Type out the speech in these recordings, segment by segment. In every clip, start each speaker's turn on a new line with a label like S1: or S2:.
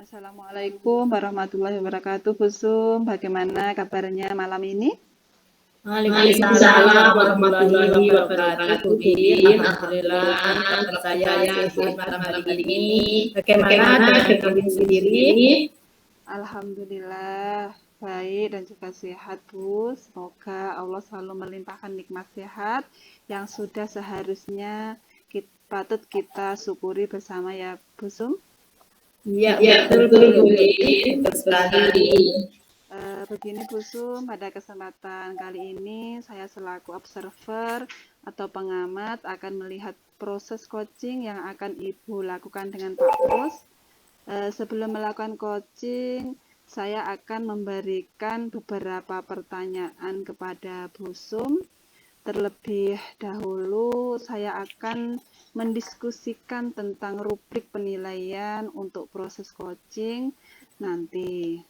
S1: Assalamualaikum warahmatullahi wabarakatuh, Bu Sum. Bagaimana kabarnya malam ini?
S2: Waalaikumsalam warahmatullahi wabarakatuh, Bu Din. Alhamdulillah, kabar saya sehat malam hari ini. Bagaimana dengan Bu Din sendiri?
S1: Alhamdulillah, baik dan juga sehat, Bu. Semoga Allah selalu melimpahkan nikmat sehat yang sudah seharusnya patut kita syukuri bersama ya, Bu Sum.
S2: Iya, betul Bu Din, betul sekali.
S1: Begini Bu Sum, pada kesempatan kali ini saya selaku observer atau pengamat akan melihat proses coaching yang akan Ibu lakukan dengan Pak Pus. Sebelum melakukan coaching, saya akan memberikan beberapa pertanyaan kepada Bu Sum. Terlebih dahulu saya akan mendiskusikan tentang rubrik penilaian untuk proses coaching nanti.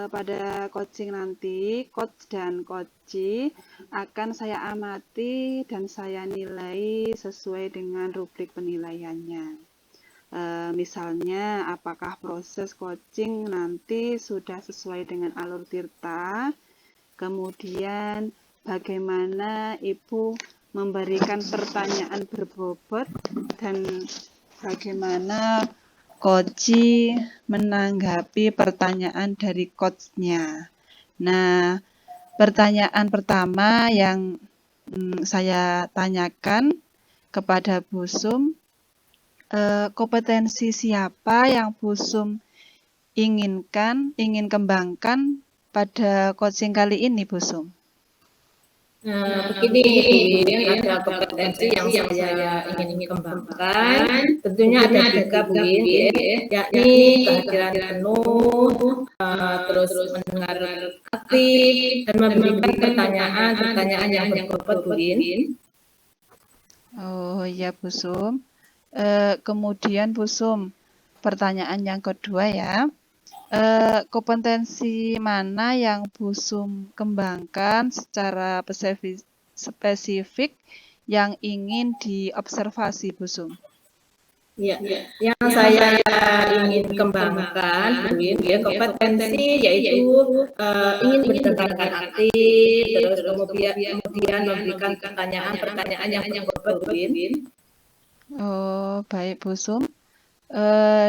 S1: Pada coaching nanti, coach dan coachee akan saya amati dan saya nilai sesuai dengan rubrik penilaiannya. Misalnya, apakah proses coaching nanti sudah sesuai dengan alur tirta, kemudian bagaimana Ibu memberikan pertanyaan berbobot dan bagaimana coachee menanggapi pertanyaan dari coachnya. Nah, pertanyaan pertama yang saya tanyakan kepada Bu Sum, kompetensi siapa yang Bu Sum ingin kembangkan pada coaching kali ini, Bu Sum?
S2: Begini Bu Din, ada kompetensi yang saya ingin kembangkan. Tentunya ada tiga Bu Din, yakni kehadiran penuh, terus mendengar aktif, dan memberikan pertanyaan yang berbobot Bu Din.
S1: Oh iya Bu Sum. Kemudian Bu Sum, pertanyaan yang kedua ya. Kompetensi mana yang Bu Sum kembangkan secara spesifik yang ingin diobservasi Bu Sum?
S2: Ya, yang saya ingin kembangkan, Bu Din, kompetensi yaitu ingin mendengarkan aktif, terus kemudian memberikan pertanyaan yang berbobot, Bu Din.
S1: Oh, baik Bu Sum.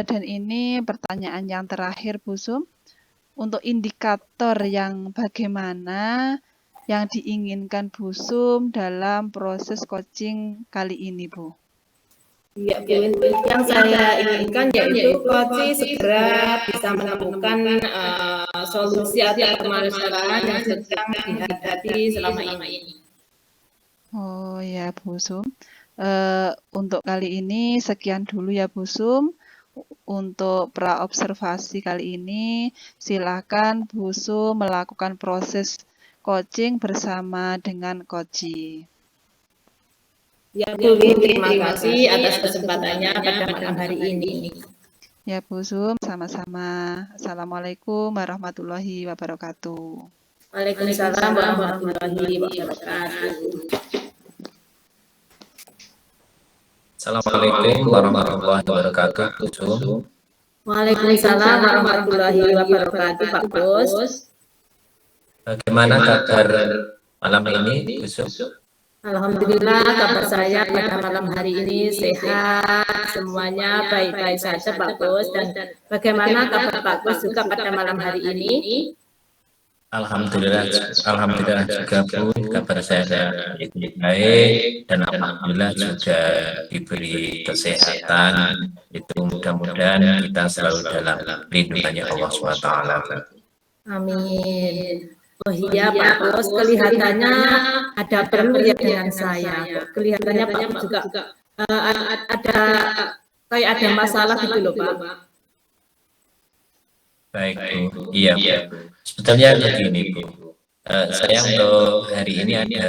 S1: Dan ini pertanyaan yang terakhir Bu Sum. Untuk indikator yang bagaimana yang diinginkan Bu Sum dalam proses coaching kali ini, Bu?
S2: Iya, Bu. Yang saya inginkan yaitu coach segera bisa menemukan solusi atau permasalahan yang sedang dihadapi selama ini.
S1: Oh ya, Bu Sum. Untuk kali ini sekian dulu ya Bu Sum. Untuk praobservasi kali ini, silakan Bu Sum melakukan proses coaching bersama dengan coachee.
S2: Ya Bu Din, terima kasih atas kesempatannya pada malam hari ini.
S1: Ya Bu Sum, sama-sama. Assalamualaikum warahmatullahi wabarakatuh.
S2: Waalaikumsalam warahmatullahi wabarakatuh.
S3: Assalamualaikum warahmatullahi wabarakatuh, Bu Sum.
S2: Waalaikumsalam warahmatullahi wabarakatuh, Pak Bos.
S3: Bagaimana kabar malam ini, Bu Sum?
S2: Alhamdulillah, kabar saya pada malam hari ini sehat, semuanya baik-baik saja Pak Bos. Dan bagaimana kabar Pak Bos juga pada malam hari ini?
S3: Alhamdulillah juga Bu, kabar saya baik dan alhamdulillah juga diberi kesehatan. Itu mudah-mudahan kita selalu dalam lindungannya Allah SWT.
S2: Amin. Oh iya Pak Bos, kelihatannya ada perlu ya dengan saya. Kelihatannya Pak Bos juga ada kayak ada masalah gitu loh Pak.
S3: Baik Bu, iya Bu. Sebetulnya begini Bu, saya untuk hari ini ada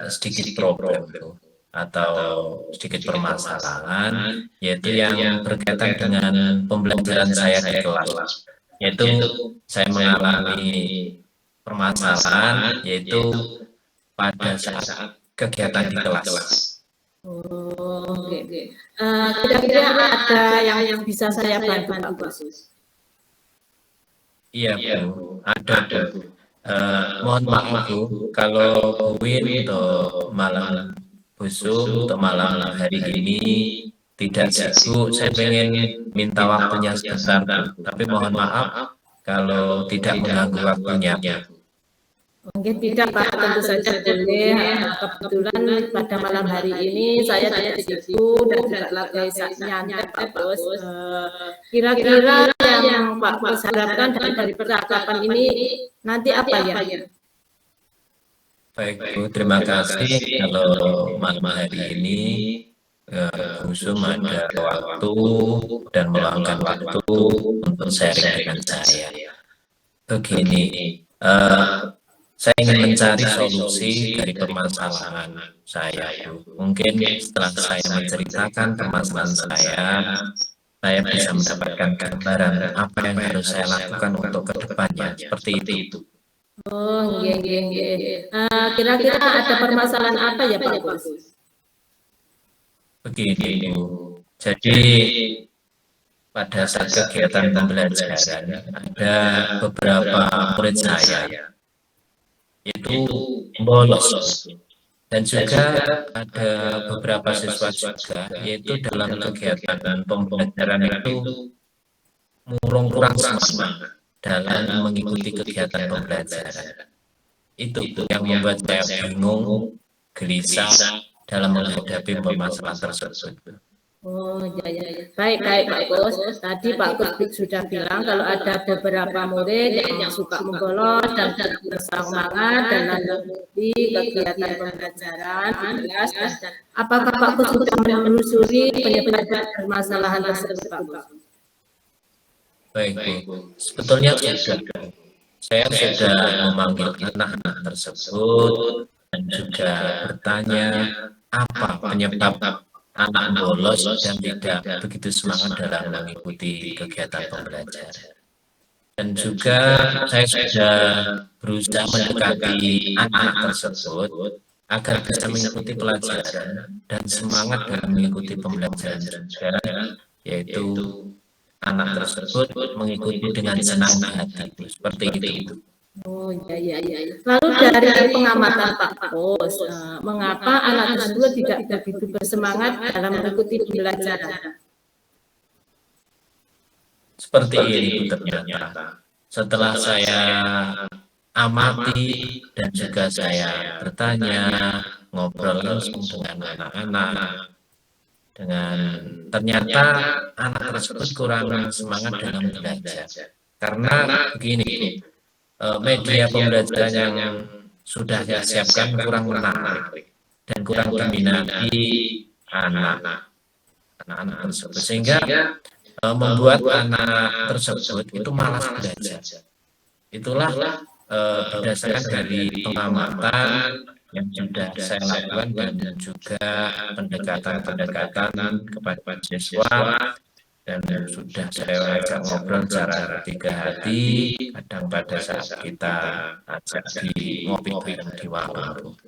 S3: sedikit problem Bu, atau sedikit permasalahan, yaitu yang berkaitan dengan pembelajaran saya di kelas. Yaitu saya mengalami permasalahan, yaitu pada saat kegiatan di kelas.
S2: Oh, oke. Kira-kira ada yang bisa saya bantu Pak Bos?
S3: Iya Bu, ada Bu. Mohon maaf Bu, kalau Bu Win untuk malam busuk, untuk malam hari ini tidak sibuk, saya pengen minta waktunya sebentar Bu. Tapi mohon maaf kalau tidak mengganggu waktunya Bu.
S2: Mungkin tidak Pak, tentu saja boleh. Kebetulan pada malam hari ini saya tidak sibuk dan tidak lagi nyantai Pak Bos. Kira-kira yang Pak Bos harapkan dari percakapan ini nanti apa ya?
S3: Baik Bu, terima kasih kalau malam hari ini Gusum ada waktu dan meluangkan waktu untuk sharing dengan saya. Begini, saya ingin mencari solusi dari permasalahan saya Bu. Mungkin setelah saya menceritakan permasalahan saya bisa mendapatkan gambaran apa yang harus saya lakukan untuk kedepannya. Seperti itu.
S2: Oh, iya. Kira-kira ada permasalahan apa ya Pak Bos?
S3: Begini Bu, jadi pada saat kegiatan pembelajaran ada beberapa murid saya itu bolos dan juga ada beberapa siswa juga yaitu dalam kegiatan pembelajaran itu kurang semangat dalam mengikuti kegiatan pembelajaran. Itu yang membuat saya bingung, gelisah dalam menghadapi permasalahan tersebut.
S2: Oh, ya. Baik Pak Bos. Tadi Pak Bos sudah bilang kalau ada beberapa murid yang suka membolos dan tidak bersemangat dalam mengikuti kegiatan pembelajaran di kelas. Apakah Pak Bos sudah menelusuri penyebab permasalahan tersebut Pak Bos?
S3: Baik Bu, sebetulnya sudah. Saya sudah memanggil anak-anak tersebut dan juga bertanya apa penyebab anak bolos dan tidak begitu semangat dalam mengikuti kegiatan pembelajaran. Dan juga saya sudah berusaha mendekati anak-anak tersebut agar bisa mengikuti pelajaran dan semangat dalam mengikuti pembelajaran juga, yaitu anak tersebut mengikuti dengan senang hati, seperti itu.
S2: Oh, ya. Lalu dari pengamatan Pak Bos, mengapa anak tersebut tidak begitu bersemangat dalam mengikuti pembelajaran?
S3: Seperti ini ternyata. Setelah saya amati dan juga saya bertanya, ngobrol langsung dengan anak-anak, ternyata anak tersebut kurang semangat dalam belajar. Karena begini, media pembelajaran yang sudah saya siapkan kurang menarik dan kurang diminati anak-anak tersebut, sehingga membuat anak tersebut itu malas belajar. Itulah berdasarkan dari pengamatan yang sudah saya lakukan dan juga pendekatan kepada siswa, dan sudah saya ajak ngobrol secara 3 hati, kadang pada saat kita ajak di ngopi bareng di warung.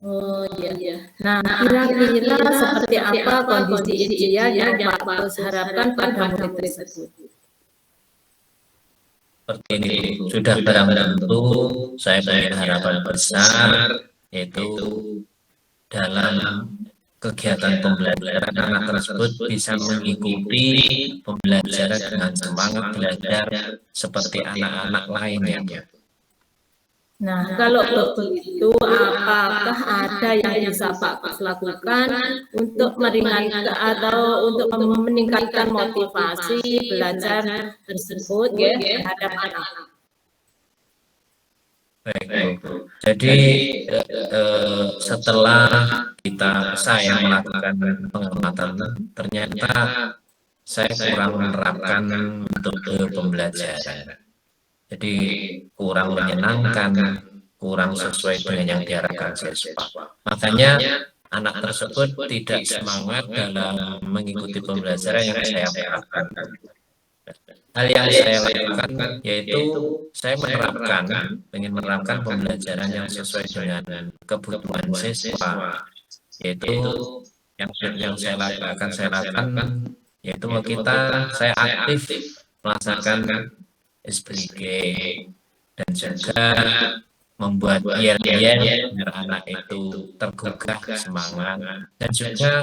S2: Oh, iya. Nah, kira-kira seperti apa kondisi ideal yang Pak Bos harapkan pada murid tersebut?
S3: Seperti ini, sudah barang tentu saya punya harapan besar, yaitu dalam kegiatan pembelajaran anak tersebut bisa mengikuti pembelajaran dengan semangat belajar seperti anak-anak lainnya.
S2: Nah, kalau begitu, apakah ada yang bisa Pak Bos lakukan untuk meringankan atau untuk meningkatkan motivasi belajar tersebut ya terhadap anak?
S3: Baik, jadi setelah saya melakukan pengamatan, ternyata saya kurang menerapkan metode pembelajaran. Jadi kurang menyenangkan, kurang sesuai dengan yang diharapkan siswa. Makanya anak tersebut tidak semangat dalam mengikuti pembelajaran yang saya harapkan. Hal yang saya lakukan yaitu saya ingin menerapkan pembelajaran yang sesuai dengan kebutuhan siswa, yaitu yang saya lakukan yaitu saya aktif melaksanakan speaking, dan juga membuat yel-yel biar anak itu tergugah semangat, dan juga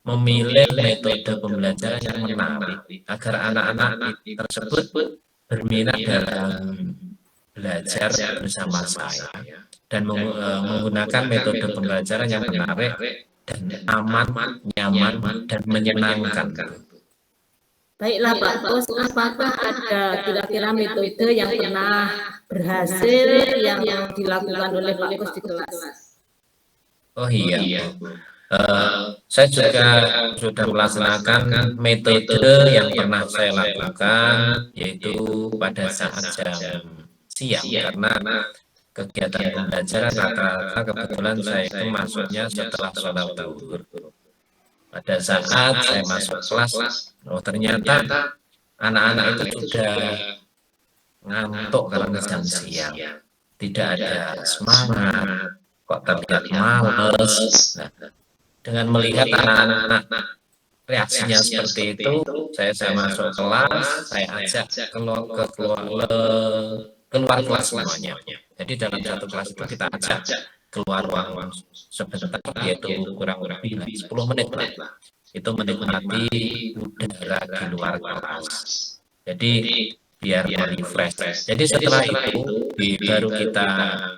S3: memilih metode pembelajaran yang menarik agar anak-anak tersebut berminat dalam belajar bersama saya dan menggunakan metode pembelajaran yang menarik dan aman, nyaman, dan menyenangkan.
S2: Baiklah Pak Kus, apakah ada kira-kira metode yang pernah berhasil yang dilakukan oleh Pak Kus di kelas?
S3: Oh iya, Bu. Saya juga sudah melaksanakan metode yang pernah saya lakukan, yaitu pada saat jam siang, karena kegiatan pembelajaran rata-rata kebetulan saya itu masuknya setelah sholat zuhur. Pada saat saya masuk kelas, ternyata anak-anak itu sudah ngantuk karena jam siang, tidak ada semangat, kok terlihat males. Nah, dengan melihat anak-anak reaksinya seperti itu, saya masuk kelas, saya ajak keluar kelas semuanya. Jadi dalam satu kelas itu kita ajak keluar ruang sebentar, yaitu kurang lebih 10 menit lah. Itu menikmati udara di luar kelas. Jadi biar refresh. Jadi setelah itu baru kita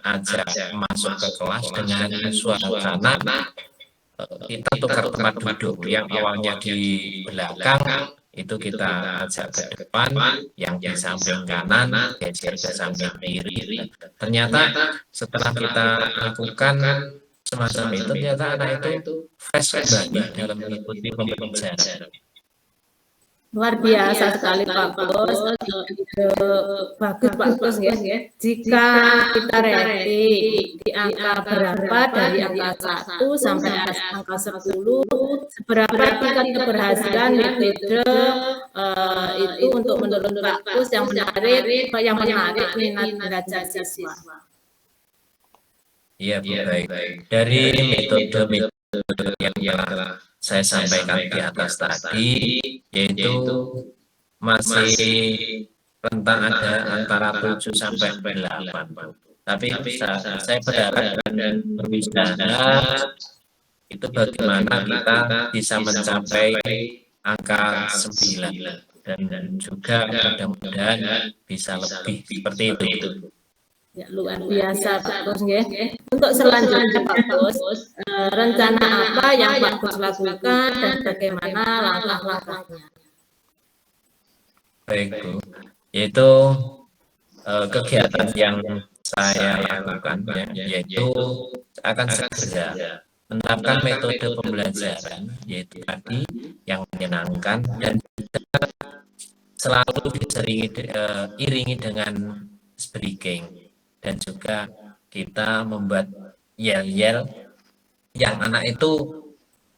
S3: ajak masuk ke kelas dengan suasana kita tukar tempat duduk, yang awalnya di belakang itu kita ajak ke depan, yang di samping kanan geser ke samping kiri. Ternyata setelah kita lakukan semacam itu, ternyata anak itu fresh kembali dalam mengikuti pembelajaran.
S2: Luar biasa sekali Pak Kus, bagus Pak Kus ya. Jika kita rating di angka berapa dari angka 1 sampai angka 10, seberapa tingkat keberhasilan metode itu untuk menurut Pak Kus yang menarik minat belajar siswa.
S3: Iya Bu, baik. Dari metode yang telah saya sampaikan di atas tadi, yaitu masih rentang ada antara 7 sampai 8. Tapi saya berharap dan berwisata itu bagaimana kita bisa mencapai angka 9, dan juga mudah-mudahan bisa lebih seperti itu.
S2: Ya, luar biasa Pak Kus ya. Untuk selanjutnya Pak Kus, rencana apa yang Pak Kus lakukan dan bagaimana langkah-langkahnya?
S3: Baik Bu, yaitu kegiatan yang saya lakukan yaitu akan segera menerapkan metode pembelajaran, yaitu tadi yang menyenangkan dan juga selalu diiringi dengan speaking, dan juga kita membuat yel-yel yang anak itu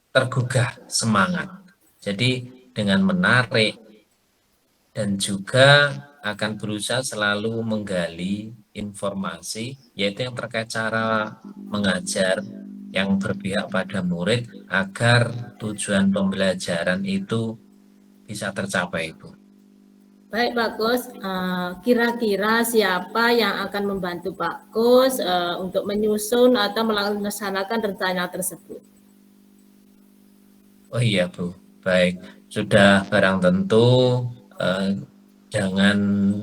S3: tergugah semangat. Jadi dengan menarik, dan juga akan berusaha selalu menggali informasi, yaitu yang terkait cara mengajar yang berpihak pada murid agar tujuan pembelajaran itu bisa tercapai, Bu.
S2: Baik Pak Kus, kira-kira siapa yang akan membantu Pak Kus untuk menyusun atau melaksanakan rencana tersebut?
S3: Oh iya Bu, baik. Sudah barang tentu dengan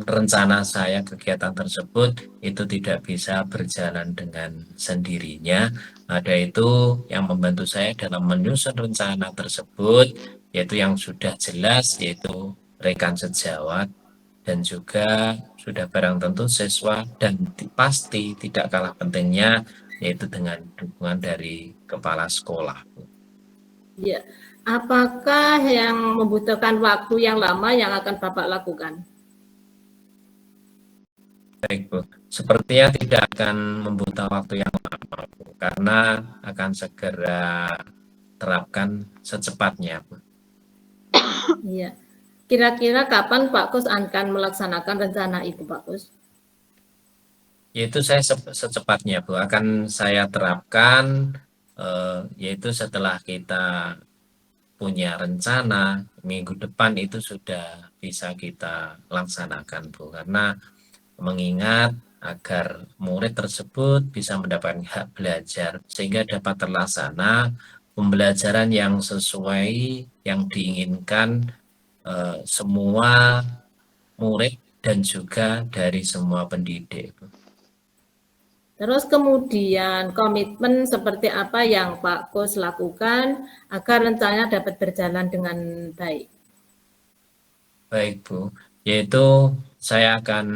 S3: rencana saya kegiatan tersebut itu tidak bisa berjalan dengan sendirinya. Ada itu yang membantu saya dalam menyusun rencana tersebut, yaitu yang sudah jelas, yaitu rekan sejawat, dan juga sudah barang tentu siswa, dan pasti tidak kalah pentingnya yaitu dengan dukungan dari kepala sekolah.
S2: Ya, apakah yang membutuhkan waktu yang lama yang akan Bapak lakukan?
S3: Baik Bu, sepertinya tidak akan membutuhkan waktu yang lama Bu, karena akan segera terapkan secepatnya Bu.
S2: Iya. Kira-kira kapan Pak Kus akan melaksanakan rencana itu Pak Kus?
S3: Yaitu saya secepatnya Bu, akan saya terapkan yaitu setelah kita punya rencana minggu depan itu sudah bisa kita laksanakan, Bu, karena mengingat agar murid tersebut bisa mendapatkan hak belajar sehingga dapat terlaksana pembelajaran yang sesuai yang diinginkan semua murid dan juga dari semua pendidik.
S2: Terus kemudian komitmen seperti apa yang Pak Kus lakukan agar rencananya dapat berjalan dengan baik?
S3: Baik, Bu, yaitu saya akan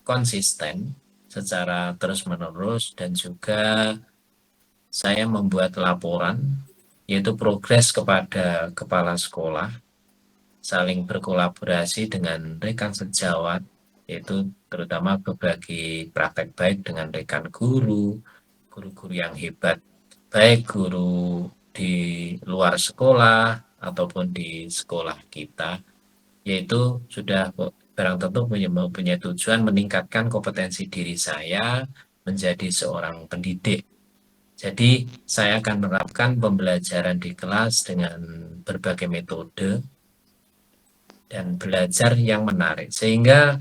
S3: konsisten secara terus-menerus dan juga saya membuat laporan yaitu progres kepada kepala sekolah, saling berkolaborasi dengan rekan sejawat, yaitu terutama berbagi praktek baik dengan rekan guru, guru-guru yang hebat, baik guru di luar sekolah ataupun di sekolah kita, yaitu sudah barang tentu punya tujuan meningkatkan kompetensi diri saya menjadi seorang pendidik. Jadi saya akan menerapkan pembelajaran di kelas dengan berbagai metode dan belajar yang menarik, sehingga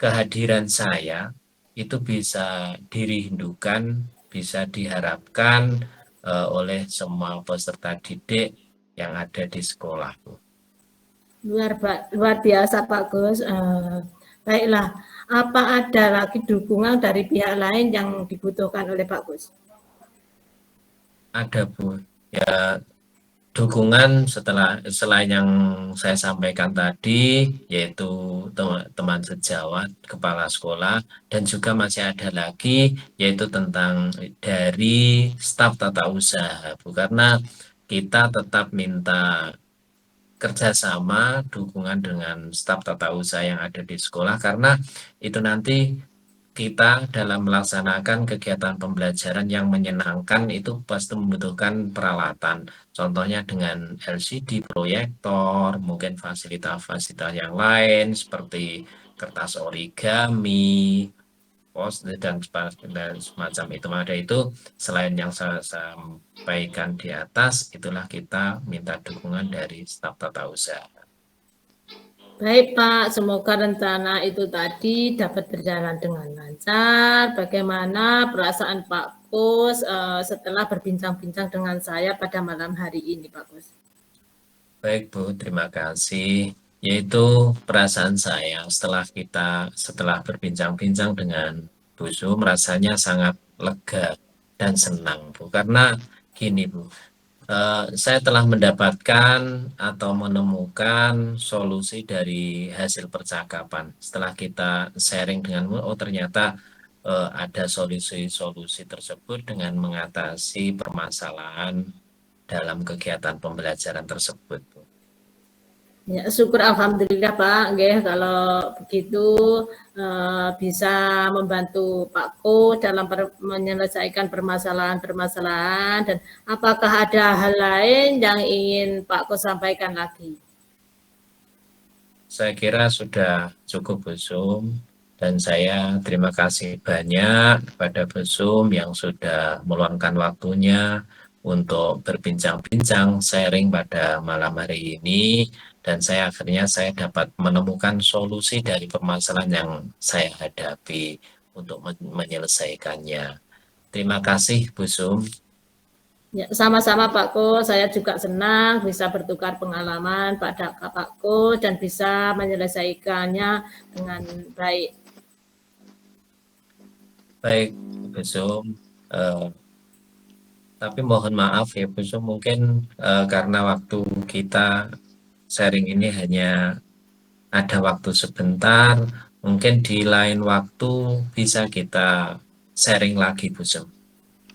S3: kehadiran saya itu bisa dirindukan, bisa diharapkan oleh semua peserta didik yang ada di sekolah.
S2: Luar biasa Pak Gus. Baiklah, apa ada lagi dukungan dari pihak lain yang dibutuhkan oleh Pak Gus?
S3: Ada, Bu. Ya, dukungan selain yang saya sampaikan tadi, yaitu teman sejawat, kepala sekolah, dan juga masih ada lagi, yaitu tentang dari staf tata usaha, Bu. Karena kita tetap minta kerjasama, dukungan dengan staf tata usaha yang ada di sekolah, karena itu nanti kita dalam melaksanakan kegiatan pembelajaran yang menyenangkan itu pasti membutuhkan peralatan. Contohnya dengan LCD, proyektor, mungkin fasilitas-fasilitas yang lain seperti kertas origami, post dan semacam itu. Ada itu selain yang saya sampaikan di atas, itulah kita minta dukungan dari staf tata usaha.
S2: Baik Pak, semoga rencana itu tadi dapat berjalan dengan lancar. Bagaimana perasaan Pak Kus setelah berbincang-bincang dengan saya pada malam hari ini Pak Kus?
S3: Baik Bu, terima kasih. Yaitu perasaan saya setelah berbincang-bincang dengan Bu Sum, rasanya sangat lega dan senang Bu. Karena gini Bu, saya telah mendapatkan atau menemukan solusi dari hasil percakapan. Setelah kita sharing denganmu, oh ternyata ada solusi-solusi tersebut dengan mengatasi permasalahan dalam kegiatan pembelajaran tersebut.
S2: Ya, syukur alhamdulillah Pak, nggih kalau begitu bisa membantu Pak Ko dalam menyelesaikan permasalahan-permasalahan. Dan apakah ada hal lain yang ingin Pak Ko sampaikan lagi?
S3: Saya kira sudah cukup Bu Sum, dan saya terima kasih banyak kepada Bu Sum yang sudah meluangkan waktunya untuk berbincang-bincang sharing pada malam hari ini, dan akhirnya saya dapat menemukan solusi dari permasalahan yang saya hadapi untuk menyelesaikannya. Terima kasih Bu Sum.
S2: Ya, sama-sama Pak Ko, saya juga senang bisa bertukar pengalaman pada Pak Ko dan bisa menyelesaikannya dengan baik.
S3: Baik Bu Sum, tapi mohon maaf ya Bu Sum, mungkin karena waktu kita sharing ini hanya ada waktu sebentar, mungkin di lain waktu bisa kita sharing lagi Bu Sum.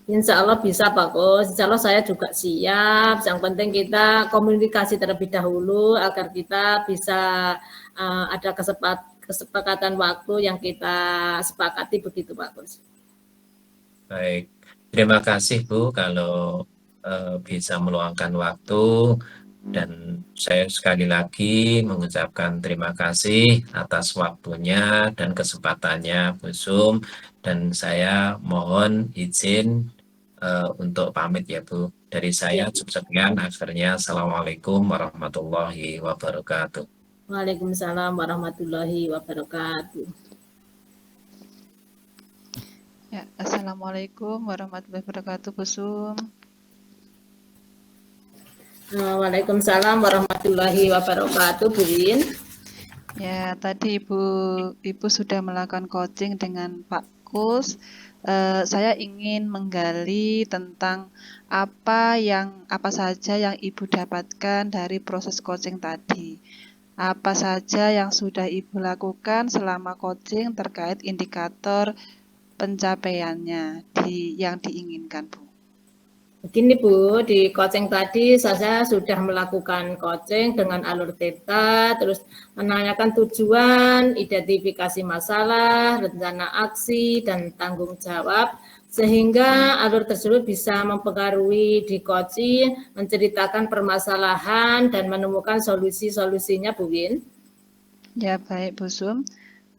S2: Insya Allah bisa Pak Kus, insya Allah saya juga siap, yang penting kita komunikasi terlebih dahulu agar kita bisa ada kesepakatan waktu yang kita sepakati begitu Pak Kus.
S3: Baik, terima kasih Bu kalau bisa meluangkan waktu, dan saya sekali lagi mengucapkan terima kasih atas waktunya dan kesempatannya Bu Sum, dan saya mohon izin untuk pamit ya Bu. Dari saya cukup sekian. Akhirnya Assalamualaikum warahmatullahi wabarakatuh.
S2: Waalaikumsalam warahmatullahi wabarakatuh.
S1: Ya, Assalamualaikum warahmatullahi wabarakatuh, Bu Sum.
S2: Waalaikumsalam warahmatullahi wabarakatuh, Bu Win.
S1: Ya, tadi Ibu sudah melakukan coaching dengan Pak Kus. Saya ingin menggali tentang apa saja yang Ibu dapatkan dari proses coaching tadi. Apa saja yang sudah Ibu lakukan selama coaching terkait indikator pencapaiannya yang diinginkan, Bu.
S2: Begini Bu, di coaching tadi saya sudah melakukan coaching dengan alur theta, terus menanyakan tujuan, identifikasi masalah, rencana aksi, dan tanggung jawab, sehingga alur tersebut bisa mempengaruhi di coaching, menceritakan permasalahan, dan menemukan solusi-solusinya Bu Win.
S1: Ya, baik Bu Sum.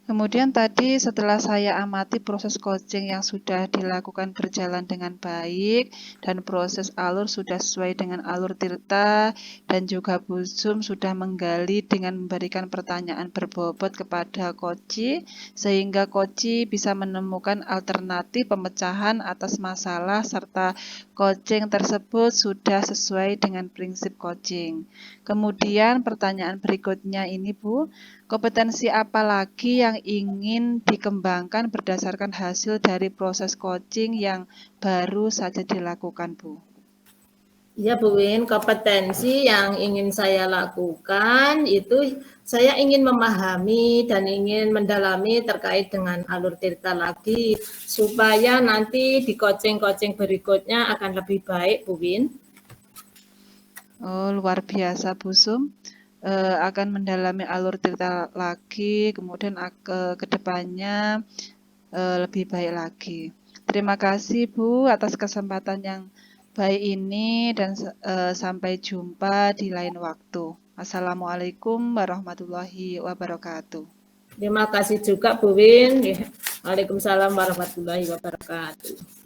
S1: Kemudian tadi setelah saya amati proses coaching yang sudah dilakukan berjalan dengan baik dan proses alur sudah sesuai dengan alur tirta dan juga Bu Sum sudah menggali dengan memberikan pertanyaan berbobot kepada coach sehingga coach bisa menemukan alternatif pemecahan atas masalah serta coaching tersebut sudah sesuai dengan prinsip coaching. Kemudian pertanyaan berikutnya ini Bu, kompetensi apa lagi yang ingin dikembangkan berdasarkan hasil dari proses coaching yang baru saja dilakukan, Bu?
S2: Ya Bu Win, kompetensi yang ingin saya lakukan itu saya ingin memahami dan ingin mendalami terkait dengan alur tirta lagi supaya nanti di coaching-coaching berikutnya akan lebih baik Bu Win.
S1: Oh, luar biasa Bu Sum. Akan mendalami alur tirta lagi, kemudian ke depannya lebih baik lagi. Terima kasih Bu atas kesempatan yang baik ini dan sampai jumpa di lain waktu. Assalamualaikum warahmatullahi wabarakatuh.
S2: Terima kasih juga Bu Win. Waalaikumsalam warahmatullahi wabarakatuh.